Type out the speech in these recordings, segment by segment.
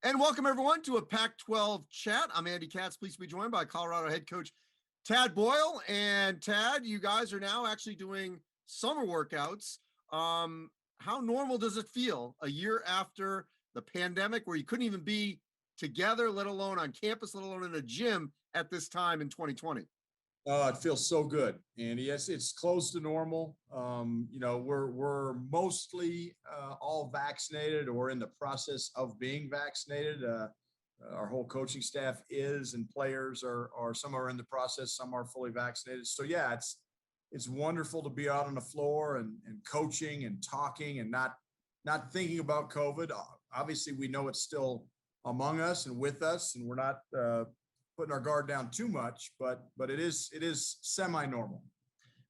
And welcome everyone to a Pac-12 chat. I'm Andy Katz, pleased to be joined by Colorado head coach Tad Boyle. And Tad, you guys are now actually doing summer workouts. How normal does it feel a year after the pandemic where you couldn't even be together, let alone on campus, let alone in a gym at this time in 2020? It feels so good, and yes, it's close to normal. We're mostly all vaccinated or in the process of being vaccinated. Our whole coaching staff is, and players are some are in the process, some are fully vaccinated. So yeah, it's wonderful to be out on the floor and coaching and talking and not thinking about COVID. Obviously, we know it's still among us and with us, and we're not putting our guard down too much, but it is semi-normal.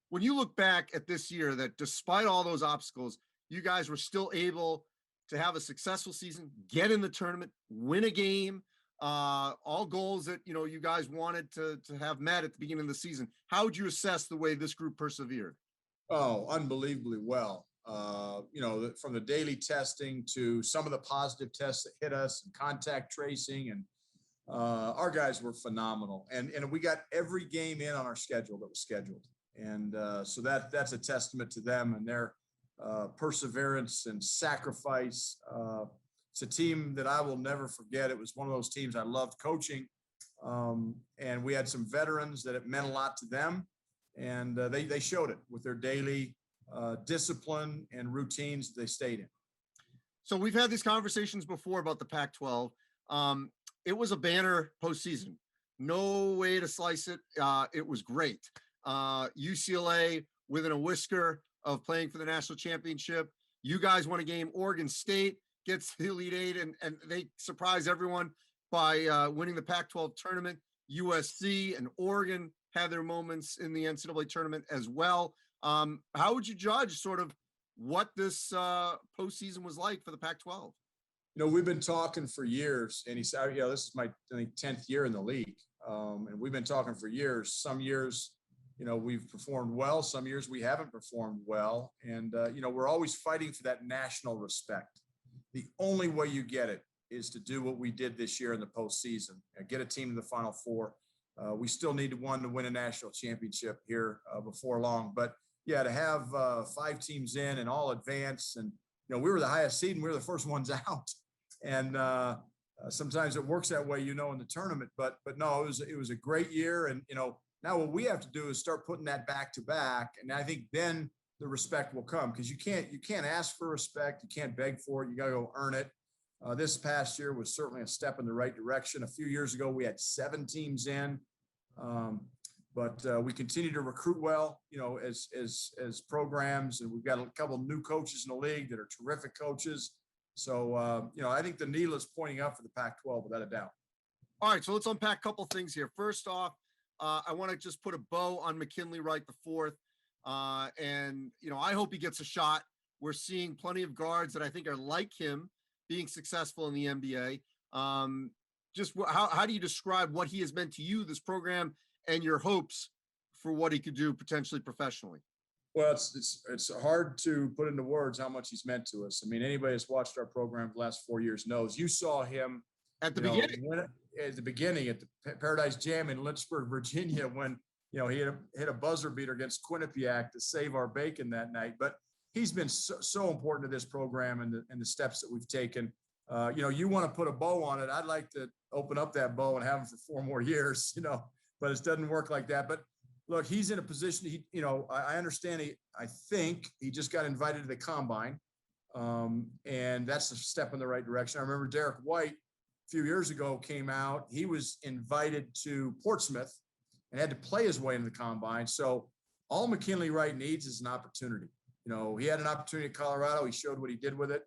When you look back at this year, that despite all those obstacles, you guys were still able to have a successful season, get in the tournament, win a game, all goals that you guys wanted to have met at the beginning of the season. How would you assess the way this group persevered? Oh, unbelievably well. From the daily testing to some of the positive tests that hit us, and contact tracing, and our guys were phenomenal, and we got every game in on our schedule that was scheduled, and so that's a testament to them and their perseverance and sacrifice. It's a team that I will never forget. It was one of those teams I loved coaching, and we had some veterans that it meant a lot to them, and they showed it with their daily discipline and routines that they stayed in. So we've had these conversations before about the Pac-12. It was a banner postseason. No way to slice it. It was great. UCLA within a whisker of playing for the national championship. You guys won a game. Oregon State gets the Elite Eight, and they surprise everyone by winning the Pac-12 tournament. USC and Oregon had their moments in the NCAA tournament as well. How would you judge sort of what this postseason was like for the Pac-12? We've been talking for years, and he said, this is my, I think, 10th year in the league. And we've been talking for years. Some years, we've performed well. Some years we haven't performed well. And, we're always fighting for that national respect. The only way you get it is to do what we did this year in the postseason, get a team to the Final Four. We still need one to win a national championship here before long. But, yeah, to have 5 teams in and all advance, and, we were the highest seed and we were the first ones out. And sometimes it works that way, in the tournament. But no, it was a great year. And now what we have to do is start putting that back to back. And I think then the respect will come, because you can't ask for respect, you can't beg for it, you got to go earn it. This past year was certainly a step in the right direction. A few years ago, we had 7 teams in, but we continue to recruit well, as programs, and we've got a couple of new coaches in the league that are terrific coaches. So, I think the needle is pointing up for the Pac-12 without a doubt. All right, so let's unpack a couple things here. First off, I want to just put a bow on McKinley Wright IV. And, I hope he gets a shot. We're seeing plenty of guards that I think are like him being successful in the NBA. Just how do you describe what he has meant to you, this program, and your hopes for what he could do potentially professionally? Well, it's hard to put into words how much he's meant to us. I mean, anybody that's watched our program the last 4 years knows. You saw him at the beginning. At the Paradise Jam in Lynchburg, Virginia, when he hit a buzzer beater against Quinnipiac to save our bacon that night. But he's been so important to this program and the steps that we've taken. You want to put a bow on it. I'd like to open up that bow and have him for 4 more years. But it doesn't work like that. But look, he's in a position. I understand. I think he just got invited to the combine, and that's a step in the right direction. I remember Derek White a few years ago came out. He was invited to Portsmouth and had to play his way into the combine. So all McKinley Wright needs is an opportunity. He had an opportunity at Colorado. He showed what he did with it.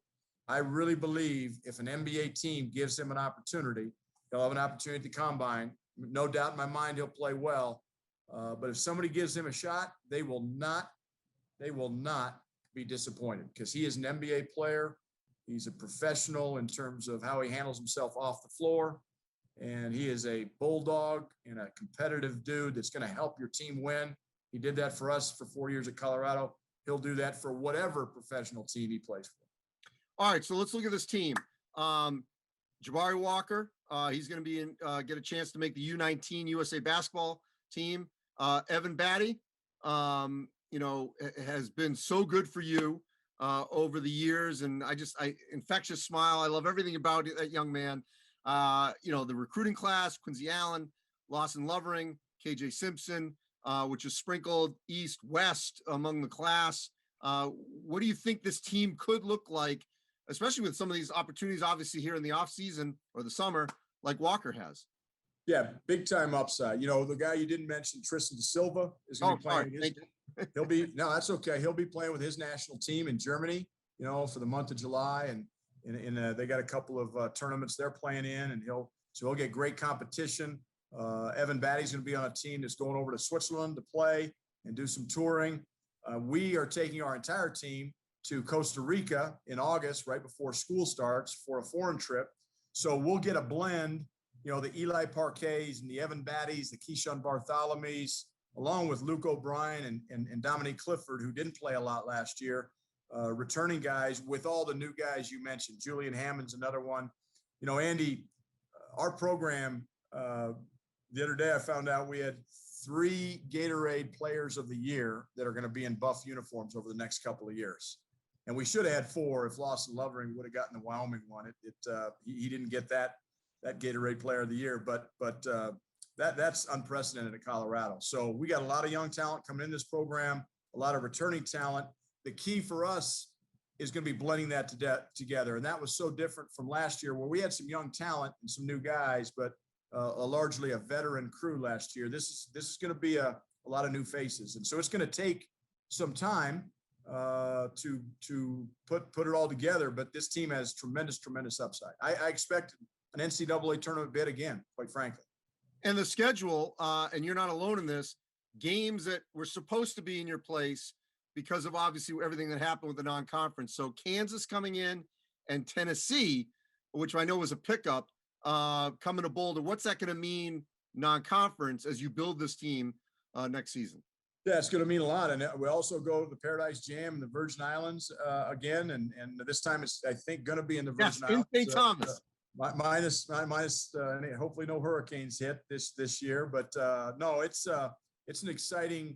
I really believe if an NBA team gives him an opportunity, he'll have an opportunity at the combine. No doubt in my mind he'll play well. But if somebody gives him a shot, they will not be disappointed, because he is an NBA player. He's a professional in terms of how he handles himself off the floor. And he is a bulldog and a competitive dude that's going to help your team win. He did that for us for 4 years at Colorado. He'll do that for whatever professional team he plays for. All right, so let's look at this team. Jabari Walker, he's going to be get a chance to make the U19 USA basketball team. Evan Batty, has been so good for you over the years, and infectious smile. I love everything about that young man. The recruiting class: Quincy Allen, Lawson Lovering, KJ Simpson, which is sprinkled east west among the class. What do you think this team could look like, especially with some of these opportunities, obviously here in the off season or the summer, like Walker has? Yeah, big time upside. The guy you didn't mention, Tristan Da Silva, is going to be playing. That's okay. He'll be playing with his national team in Germany, for the month of July, and they got a couple of tournaments they're playing in, and he'll get great competition. Evan Batty's going to be on a team that's going over to Switzerland to play and do some touring. We are taking our entire team to Costa Rica in August, right before school starts, for a foreign trip. So we'll get a blend, the Eli Parquets and the Evan Battys, the Keyshawn Bartholomews, along with Luke O'Brien and Dominique Clifford, who didn't play a lot last year, returning guys with all the new guys you mentioned. Julian Hammond's another one. Andy, our program, the other day I found out we had 3 Gatorade Players of the Year that are going to be in buff uniforms over the next couple of years. And we should have had 4 if Lawson Lovering would have gotten the Wyoming one. He didn't get that Gatorade Player of the Year, but that's unprecedented at Colorado. So we got a lot of young talent coming in this program, a lot of returning talent. The key for us is going to be blending that together. And that was so different from last year, where we had some young talent and some new guys, but largely a veteran crew last year. This is going to be a lot of new faces. And so it's going to take some time to put it all together, but this team has tremendous upside. I expect an NCAA tournament bid again, quite frankly. And the schedule, and you're not alone in this, games that were supposed to be in your place because of obviously everything that happened with the non-conference. So Kansas coming in and Tennessee, which I know was a pickup, coming to Boulder. What's that going to mean non-conference as you build this team next season? Yeah, it's going to mean a lot. And we also go to the Paradise Jam in the Virgin Islands again. And this time it's, I think, going to be in the Virgin Islands. In St. Thomas. Minus, hopefully no hurricanes hit this year. But no, it's an exciting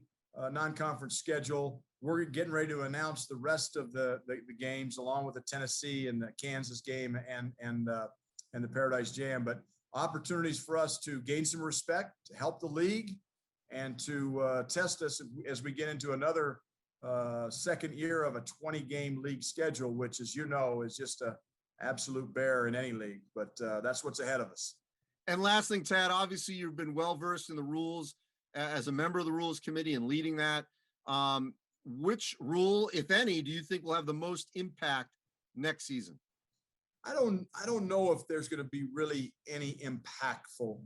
non-conference schedule. We're getting ready to announce the rest of the games, along with the Tennessee and the Kansas game and the Paradise Jam. But opportunities for us to gain some respect, to help the league, and to test us as we get into another second year of a 20-game league schedule, which, as you know, is just a absolute bear in any league. But that's what's ahead of us. And last thing, Tad, obviously you've been well-versed in the rules as a member of the rules committee and leading that. Which rule, if any, do you think will have the most impact next season? I don't know if there's going to be really any impactful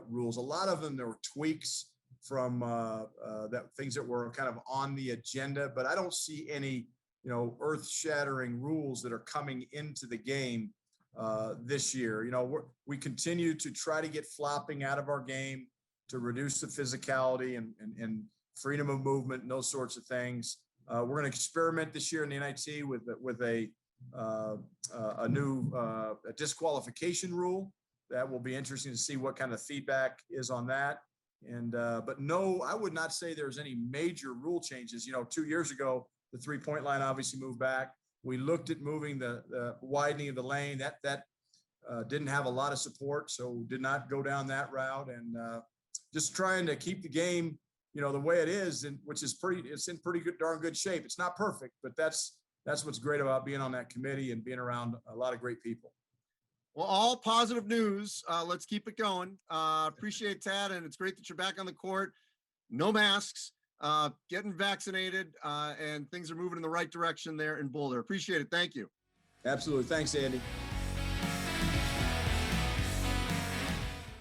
rules. A lot of them, there were tweaks from things that were kind of on the agenda, but I don't see any, earth-shattering rules that are coming into the game this year. We continue to try to get flopping out of our game to reduce the physicality and freedom of movement and those sorts of things. We're going to experiment this year in the NIT with a new disqualification rule. That will be interesting to see what kind of feedback is on that. And but no, I would not say there's any major rule changes. 2 years ago, the 3-point line obviously moved back. We looked at moving the widening of the lane. That didn't have a lot of support, so did not go down that route. And just trying to keep the game, the way it is, and which is it's in pretty good, darn good shape. It's not perfect, but that's what's great about being on that committee and being around a lot of great people. Well, all positive news. Let's keep it going. Appreciate it, Tad, and it's great that you're back on the court. No masks, getting vaccinated, and things are moving in the right direction there in Boulder. Appreciate it. Thank you. Absolutely. Thanks, Andy.